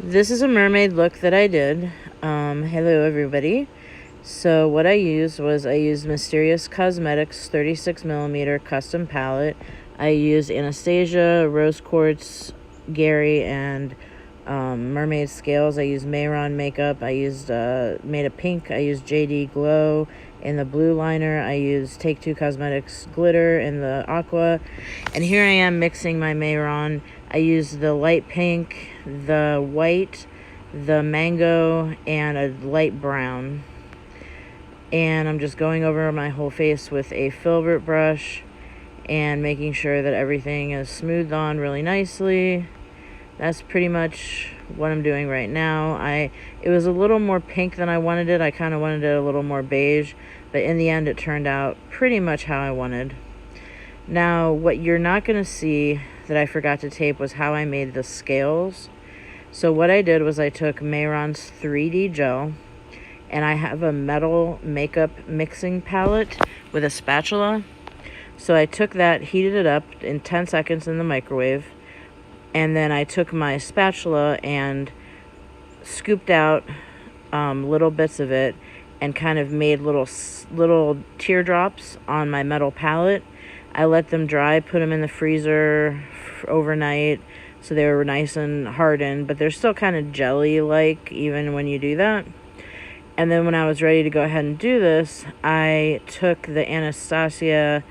This is a mermaid look that I did. Hello everybody. So what I used Mysterious Cosmetics 36mm custom palette. I used Anastasia, Rose Quartz, Gary, and mermaid scales. I used Mehron makeup. I used Made of Pink. I used Jdglow in the blue liner. I used Take Two Cosmetics glitter in the aqua. And here I am mixing my Mehron. I used the light pink, the white, the mango, and a light brown. And I'm just going over my whole face with a filbert brush and making sure that everything is smoothed on really nicely. That's pretty much what I'm doing right now. It was a little more pink than I wanted it. I kind of wanted it a little more beige, but in the end it turned out pretty much how I wanted. Now, what you're not going to see that I forgot to tape was how I made the scales. So what I did was I took Mehron's 3D gel, and I have a metal makeup mixing palette with a spatula. So I took that, heated it up in 10 seconds in the microwave, and then I took my spatula and scooped out little bits of it and kind of made little teardrops on my metal palette. I let them dry, put them in the freezer overnight so they were nice and hardened, but they're still kind of jelly-like even when you do that. And then when I was ready to go ahead and do this, I took the Anastasia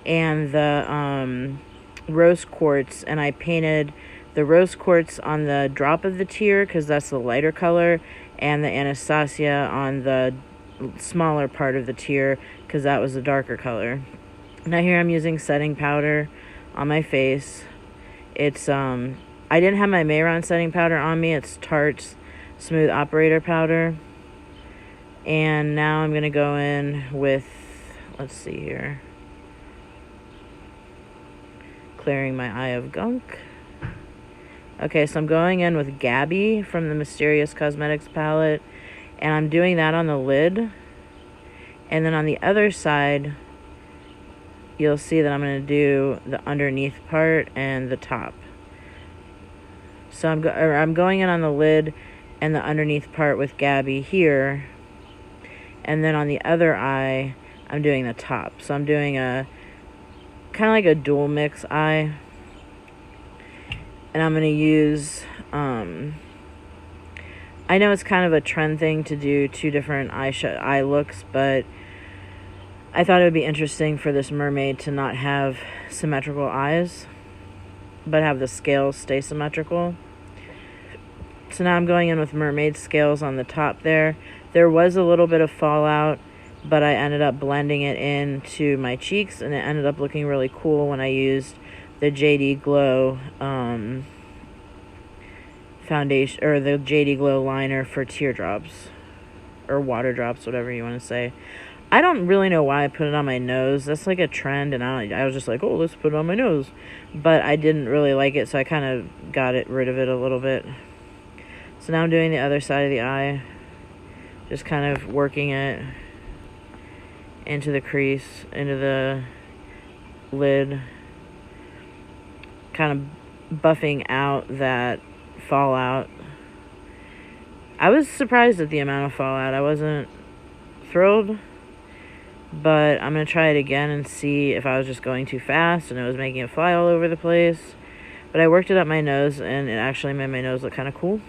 and the Rose Quartz, and I painted the Rose Quartz on the drop of the tear because that's the lighter color, and the Anastasia on the smaller part of the tear because that was the darker color. Now here I'm using setting powder on my face. It's I didn't have my Mehron setting powder on me. It's Tarte's Smooth Operator powder. And now I'm going to go in with, let's see here, clearing my eye of gunk. Okay, so I'm going in with Gabby from the Mysterious Cosmetics palette, and I'm doing that on the lid. And then on the other side, you'll see that I'm going to do the underneath part and the top. So I'm going in on the lid and the underneath part with Gabby here. And then on the other eye, I'm doing the top. So I'm doing a kind of like a dual mix eye. And I'm going to use, I know it's kind of a trend thing to do two different eye looks, but I thought it would be interesting for this mermaid to not have symmetrical eyes, but have the scales stay symmetrical. So now I'm going in with mermaid scales on the top there. There was a little bit of fallout, but I ended up blending it into my cheeks, and it ended up looking really cool when I used the Jdglow foundation, or the Jdglow liner for teardrops, or water drops, whatever you want to say. I don't really know why I put it on my nose. That's like a trend, and I was just like, oh, let's put it on my nose. But I didn't really like it, so I kind of got rid of it a little bit. So now I'm doing the other side of the eye. Just kind of working it into the crease, into the lid. Kind of buffing out that fallout. I was surprised at the amount of fallout. I wasn't thrilled. But I'm going to try it again and see if I was just going too fast and it was making it fly all over the place. But I worked it up my nose, and it actually made my nose look kind of cool.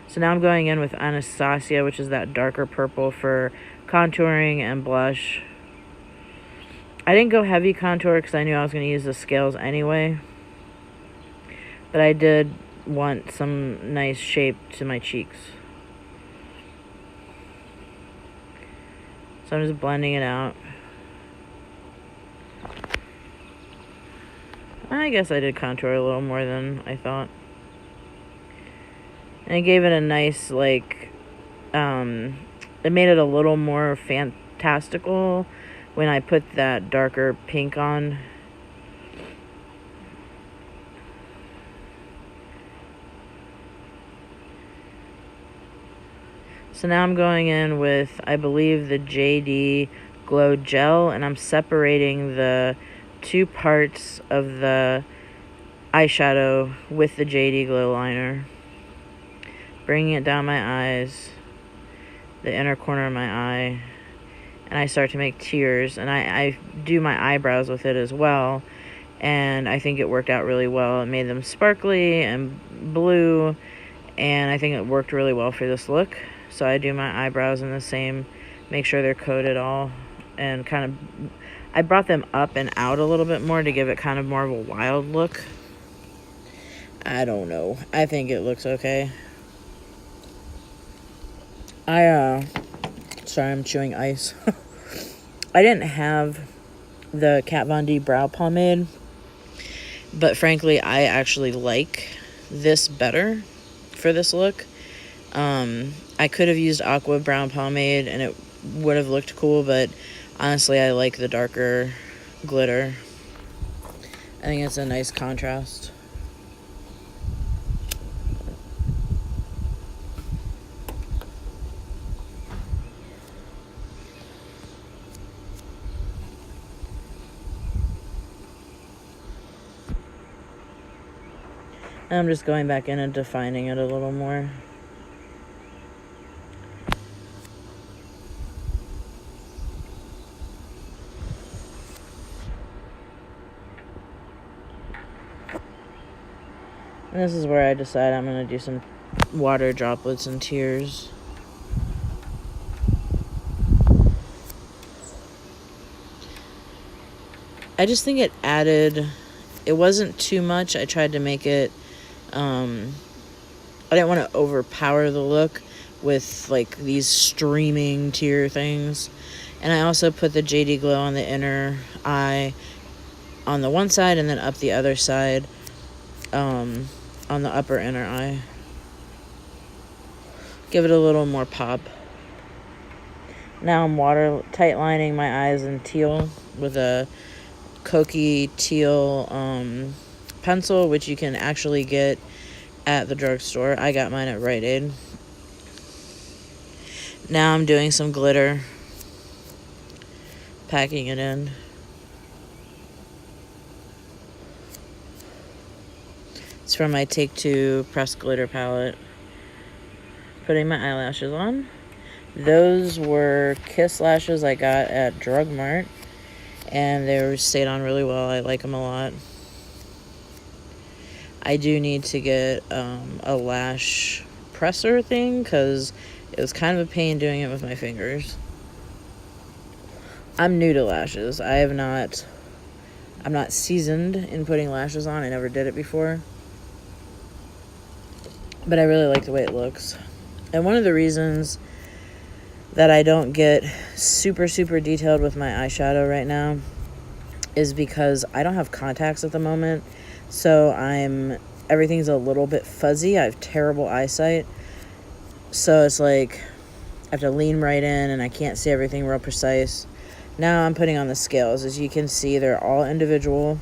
So now I'm going in with Anastasia, which is that darker purple for contouring and blush. I didn't go heavy contour because I knew I was going to use the scales anyway. But I did want some nice shape to my cheeks. So I'm just blending it out. I guess I did contour a little more than I thought. And it gave it a nice, like, it made it a little more fantastical when I put that darker pink on. So now I'm going in with, I believe, the Jdglow gel, and I'm separating the two parts of the eyeshadow with the Jdglow liner. bringing it down my eyes, the inner corner of my eye, and I start to make tears. And I do my eyebrows with it as well, and I think it worked out really well. It made them sparkly and blue, and I think it worked really well for this look. So I do my eyebrows in the same, make sure they're coated all, and kind of, I brought them up and out a little bit more to give it kind of more of a wild look. I don't know. I think it looks okay. Sorry, I'm chewing ice. I didn't have the Kat Von D brow pomade, but frankly, I actually like this better for this look. I could have used Aqua brown pomade and it would have looked cool, but honestly, I like the darker glitter. I think it's a nice contrast. And I'm just going back in and defining it a little more. And this is where I decide I'm going to do some water droplets and tears. I just think it added, it wasn't too much. I tried to make it, I didn't want to overpower the look with like these streaming tear things. And I also put the Jdglow on the inner eye on the one side and then up the other side on the upper inner eye. Give it a little more pop. Now I'm water tight lining my eyes in teal with a Koki teal pencil, which you can actually get at the drugstore. I got mine at Rite Aid. Now I'm doing some glitter, packing it in. It's from my Take Two pressed glitter palette. Putting my eyelashes on. Those were Kiss lashes I got at Drug Mart, and they stayed on really well. I like them a lot. I do need to get a lash presser thing because it was kind of a pain doing it with my fingers. I'm new to lashes. I'm not seasoned in putting lashes on. I never did it before. But I really like the way it looks. And one of the reasons that I don't get super, super detailed with my eyeshadow right now is because I don't have contacts at the moment. So everything's a little bit fuzzy. I have terrible eyesight. So it's like I have to lean right in and I can't see everything real precise. Now I'm putting on the scales. As you can see, they're all individual.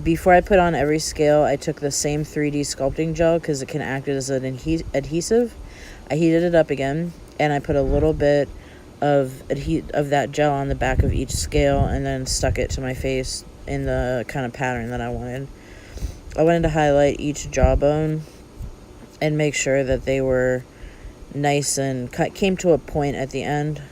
Before I put on every scale, I took the same 3D sculpting gel because it can act as an adhesive. I heated it up again, and I put a little bit of that gel on the back of each scale and then stuck it to my face in the kind of pattern that I wanted. I wanted to highlight each jawbone and make sure that they were nice and came to a point at the end.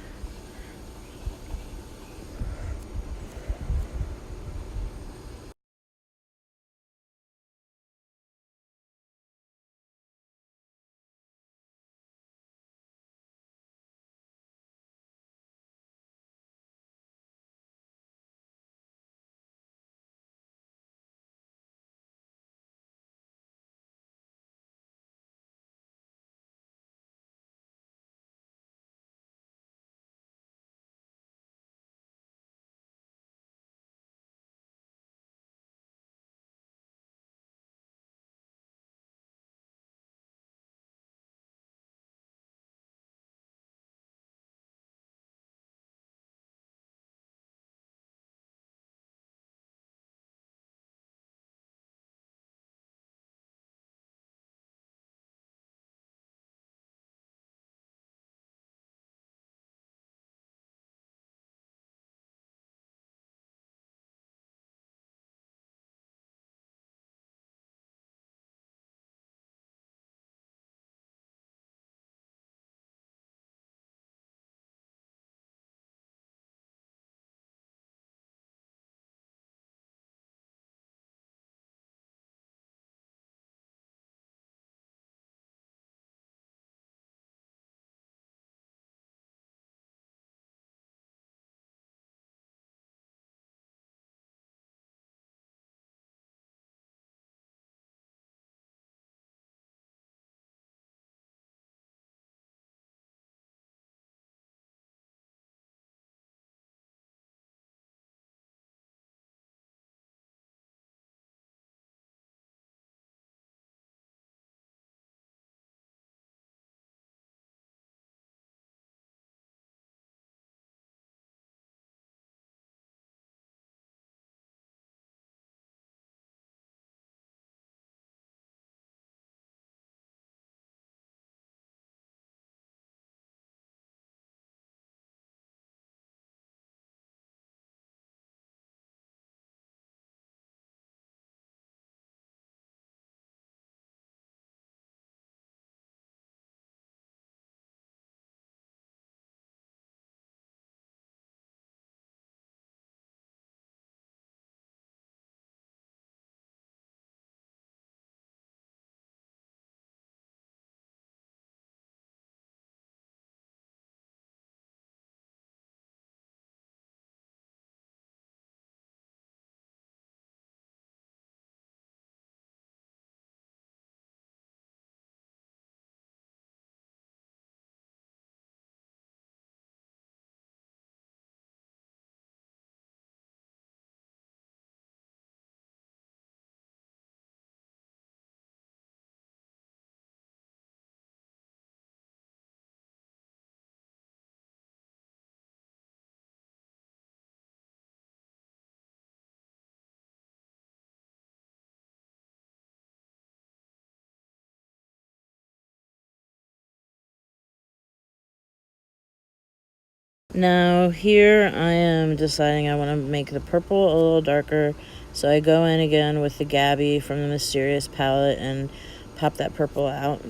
Now here I am deciding I want to make the purple a little darker, so I go in again with the Gabby from the Mysterious palette and pop that purple out.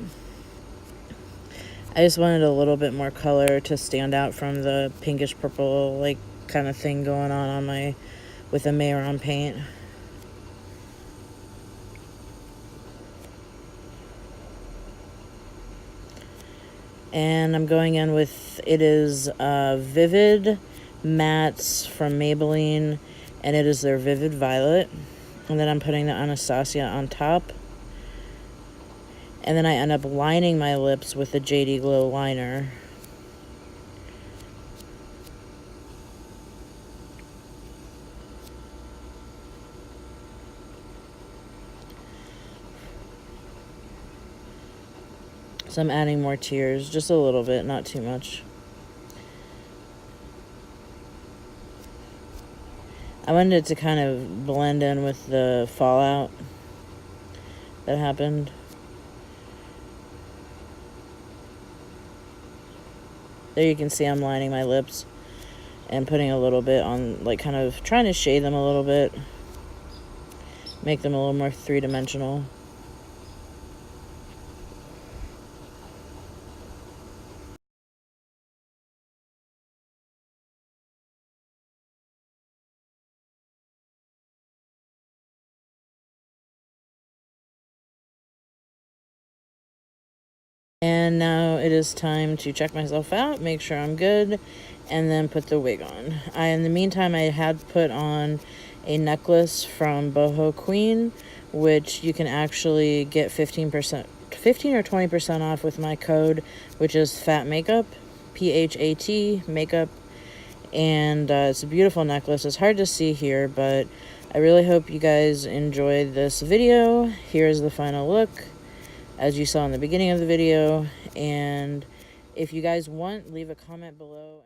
I just wanted a little bit more color to stand out from the pinkish purple like kind of thing going on my with the Mehron paint. And I'm going in with, it is Vivid Mattes from Maybelline, and it is their Vivid Violet. And then I'm putting the Anastasia on top. And then I end up lining my lips with the Jdglow liner. So I'm adding more tears, just a little bit, not too much. I wanted it to kind of blend in with the fallout that happened. There you can see I'm lining my lips and putting a little bit on, like kind of trying to shade them a little bit. Make them a little more three-dimensional. And now it is time to check myself out, make sure I'm good, and then put the wig on. In the meantime, I had put on a necklace from Boho Queen, which you can actually get 15 or 20% off with my code, which is Fat Makeup, PHAT Makeup. And it's a beautiful necklace. It's hard to see here, but I really hope you guys enjoyed this video. Here's the final look, as you saw in the beginning of the video. And if you guys want, leave a comment below.